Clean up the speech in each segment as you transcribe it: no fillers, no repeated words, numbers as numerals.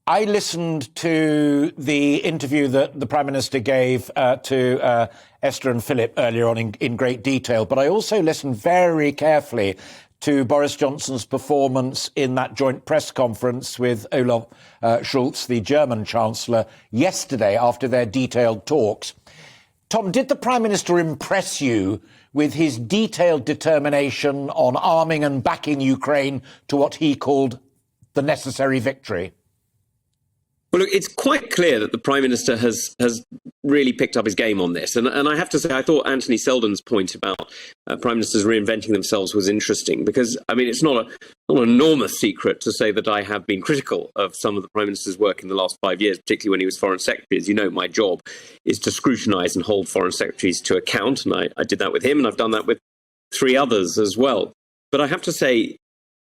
I listened to the interview that the Prime Minister gave to Esther and Philip earlier on in great detail, but I also listened very carefully to Boris Johnson's performance in that joint press conference with Olaf Scholz, the German Chancellor, yesterday after their detailed talks. Tom, did the Prime Minister impress you with his detailed determination on arming and backing Ukraine to what he called the necessary victory? Well, look, it's quite clear that the Prime Minister has really picked up his game on this. And I have to say, I thought Anthony Seldon's point about Prime Ministers reinventing themselves was interesting because, I mean, it's not an enormous secret to say that I have been critical of some of the Prime Minister's work in the last 5 years, particularly when he was Foreign Secretary. As you know, my job is to scrutinise and hold Foreign Secretaries to account. And I did that with him, and I've done that with 3 others as well. But I have to say,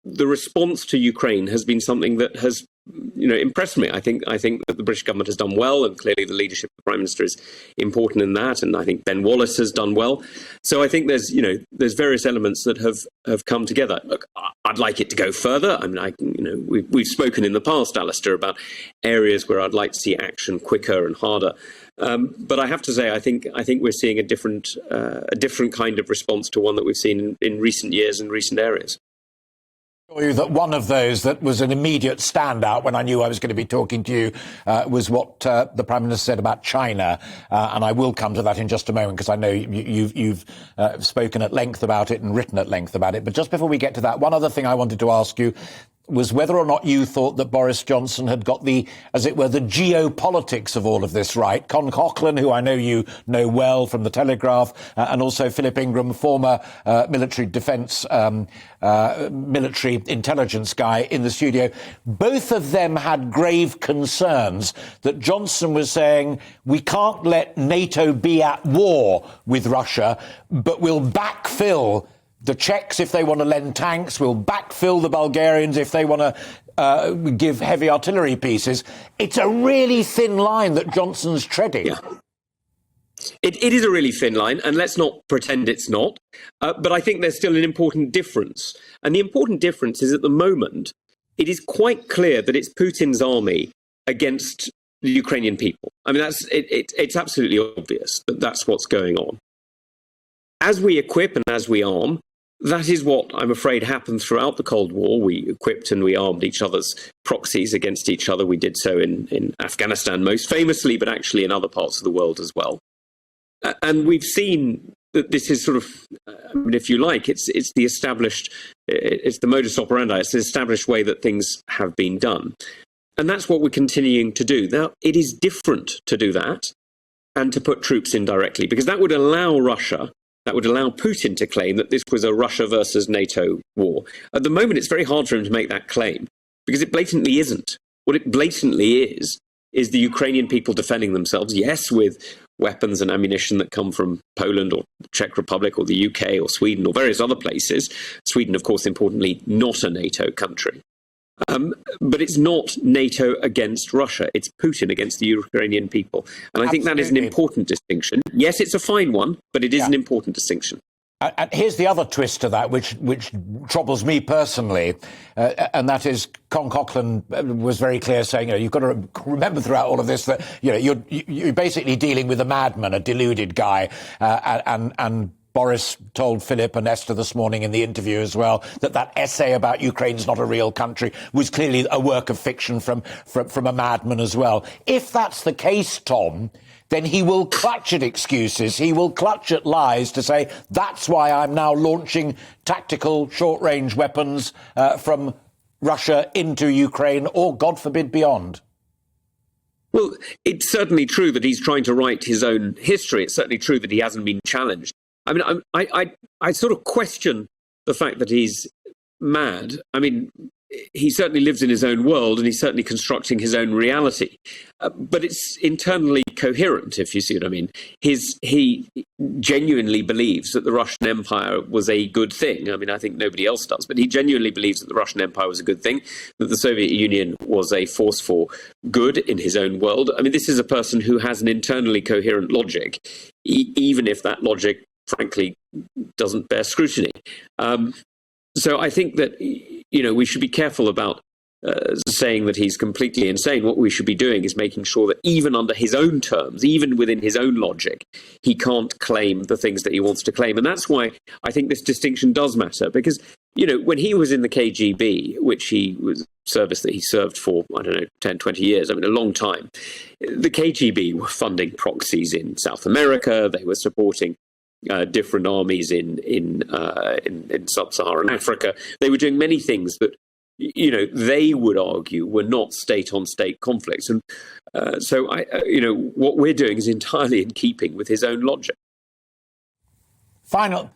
the response to Ukraine has been something that has impressed me. I think that the British government has done well, and clearly the leadership of the Prime Minister is important in that. And I think Ben Wallace has done well. So I think there's various elements that have come together. Look, I'd like it to go further. I mean, we've spoken in the past, Alistair, about areas where I'd like to see action quicker and harder. But I have to say, I think we're seeing a different kind of response to one that we've seen in recent years in recent areas. That one of those that was an immediate standout when I knew I was going to be talking to you was what the Prime Minister said about China, and I will come to that in just a moment because I know you've spoken at length about it and written at length about it. But just before we get to that, one other thing I wanted to ask you was whether or not you thought that Boris Johnson had got the, as it were, the geopolitics of all of this right. Con Coughlin, who I know you know well from The Telegraph, and also Philip Ingram, former military defence, military intelligence guy in the studio. Both of them had grave concerns that Johnson was saying, we can't let NATO be at war with Russia, but we'll backfill the Czechs if they want to lend tanks, will backfill the Bulgarians if they want to give heavy artillery pieces. It's a really thin line that Johnson's treading. Yeah. It is a really thin line, and let's not pretend it's not. But I think there's still an important difference. And the important difference is at the moment, it is quite clear that it's Putin's army against the Ukrainian people. I mean, it's absolutely obvious that that's what's going on. As we equip and as we arm, that is what I'm afraid happened throughout the Cold War. We equipped and we armed each other's proxies against each other. We did so in Afghanistan most famously, but actually in other parts of the world as well. And we've seen that this is sort of, I mean, if you like, it's the established, it's the modus operandi, it's the established way that things have been done. And that's what we're continuing to do. Now, it is different to do that and to put troops in directly, because that would allow Russia, that would allow Putin to claim that this was a Russia versus NATO war. At the moment, it's very hard for him to make that claim because it blatantly isn't. What it blatantly is the Ukrainian people defending themselves, yes, with weapons and ammunition that come from Poland or the Czech Republic or the UK or Sweden or various other places. Sweden, of course, importantly, not a NATO country. But it's not NATO against Russia. It's Putin against the Ukrainian people. And I think that is an important distinction. Yes, it's a fine one, but it is an important distinction. And here's the other twist to that, which troubles me personally, and that is Con Coughlin was very clear saying, you've got to remember throughout all of this that you're basically dealing with a madman, a deluded guy, and Boris told Philip and Esther this morning in the interview as well that essay about Ukraine's not a real country was clearly a work of fiction from a madman as well. If that's the case, Tom, then he will clutch at excuses. He will clutch at lies to say, that's why I'm now launching tactical short-range weapons from Russia into Ukraine or, God forbid, beyond. Well, it's certainly true that he's trying to write his own history. It's certainly true that he hasn't been challenged. I mean, I sort of question the fact that he's mad. I mean, he certainly lives in his own world and he's certainly constructing his own reality. But it's internally coherent, if you see what I mean. He genuinely believes that the Russian Empire was a good thing. I mean, I think nobody else does, but he genuinely believes that the Russian Empire was a good thing, that the Soviet Union was a force for good in his own world. I mean, this is a person who has an internally coherent logic, even if that logic frankly, doesn't bear scrutiny. So I think that, we should be careful about saying that he's completely insane. What we should be doing is making sure that even under his own terms, even within his own logic, he can't claim the things that he wants to claim. And that's why I think this distinction does matter, because, you know, when he was in the KGB, which he was service that he served for, I don't know, 10, 20 years, I mean, a long time, the KGB were funding proxies in South America. They were supporting different armies in sub-Saharan Africa. They were doing many things that, you know, they would argue were not state-on-state conflicts. And so, you know, what we're doing is entirely in keeping with his own logic. Final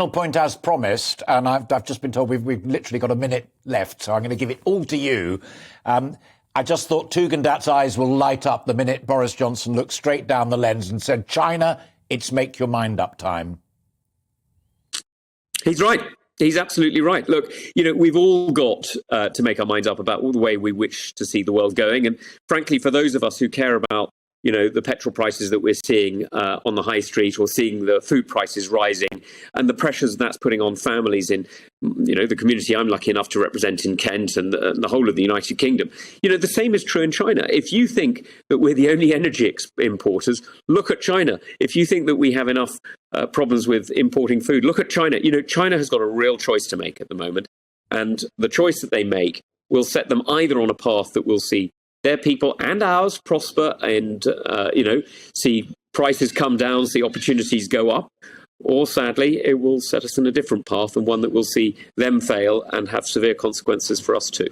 point as promised, and I've just been told we've literally got a minute left, so I'm going to give it all to you. I just thought Tugendhat's eyes will light up the minute Boris Johnson looked straight down the lens and said, China, it's make your mind up time. He's right. He's absolutely right. Look, you know, we've all got to make our minds up about the way we wish to see the world going. And frankly, for those of us who care about, you know, the petrol prices that we're seeing on the high street, or seeing the food prices rising, and the pressures that's putting on families in, you know, the community I'm lucky enough to represent in Kent and the whole of the United Kingdom. You know, the same is true in China. If you think that we're the only energy importers, look at China. If you think that we have enough problems with importing food, look at China. You know, China has got a real choice to make at the moment. And the choice that they make will set them either on a path that will see their people and ours prosper and, you know, see prices come down, see opportunities go up, or sadly, it will set us in a different path, and one that will see them fail and have severe consequences for us too.